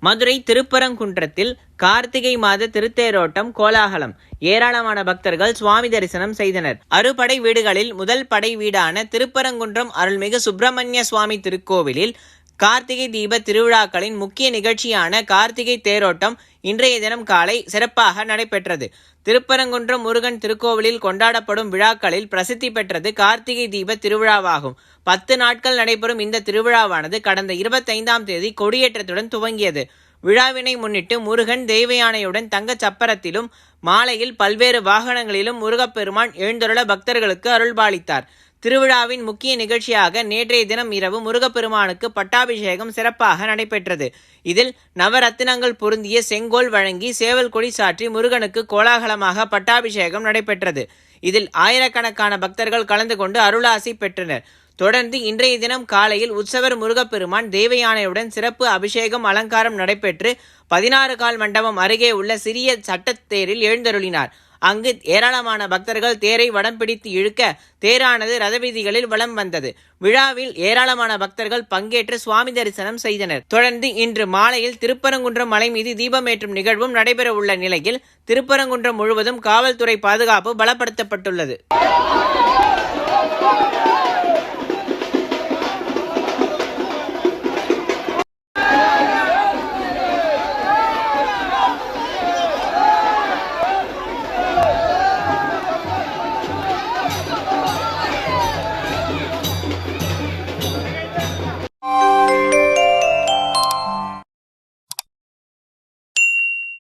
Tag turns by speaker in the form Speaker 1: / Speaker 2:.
Speaker 1: மதுரை திருப்பரங்குன்றத்தில் கார்த்திகை மாத திருத்தேரோட்டம் கோலாகலம். ஏராளமான பக்தர்கள் சுவாமி தரிசனம் செய்தனர். அறுபடை வீடுகளில் முதல் படை வீடான திருப்பரங்குன்றம் அருள்மிகு சுப்பிரமணிய சுவாமி திருக்கோவிலில் கார்த்திகை தீப திருவிழாக்களின் முக்கிய நிகழ்ச்சியான கார்த்திகை தேரோட்டம் இன்றைய தினம் காலை சிறப்பாக நடைபெற்றது. திருப்பரங்குன்றம் முருகன் திருக்கோவிலில் கொண்டாடப்படும் விழாக்களில் பிரசித்தி பெற்றது கார்த்திகை தீப திருவிழாவாகும். 10 நாட்கள் நடைபெறும் இந்த திருவிழாவானது கடந்த 25ஆம் தேதி கொடியேற்றத்துடன் துவங்கியது. விழாவினை முன்னிட்டு முருகன் தெய்வயானையுடன் தங்க சப்பரத்திலும் மாலையில் பல்வேறு வாகனங்களிலும் முருகப்பெருமான் எழுந்தருள பக்தர்களுக்கு அருள்பாலித்தார். திருவிழாவின் முக்கிய நிகழ்ச்சியாக நேற்றைய தினம் இரவு முருகப்பெருமானுக்கு பட்டாபிஷேகம் சிறப்பாக நடைபெற்றது. இதில் நவரத்தினங்கள் பொருந்திய செங்கோல் வழங்கி சேவல் கொடி சாற்றி முருகனுக்கு கோலாகலமாக பட்டாபிஷேகம் நடைபெற்றது. இதில் ஆயிரக்கணக்கான பக்தர்கள் கலந்து கொண்டு அருளாசி பெற்றனர். தொடர்ந்து இன்றைய தினம் காலையில் உற்சவர் முருகப்பெருமான் தேவயானையுடன் சிறப்பு அபிஷேகம் அலங்காரம் நடைபெற்று 16 கால் மண்டபம் அருகே உள்ள சிறிய சட்டத்தேரில் எழுந்தருளினார். அங்கு ஏராளமான பக்தர்கள் தேரை வடம் பிடித்து இழுக்க தேரானது ரதவீதிகளில் வலம் வந்தது. விழாவில் ஏராளமான பக்தர்கள் பங்கேற்று சுவாமி தரிசனம் செய்தனர். தொடர்ந்து இன்று மாலையில் திருப்பரங்குன்றம் மலை மீது தீபமேற்றும் நிகழ்வும் நடைபெற உள்ள நிலையில் திருப்பரங்குன்றம் முழுவதும் காவல்துறை பாதுகாப்பு பலப்படுத்தப்பட்டுள்ளது.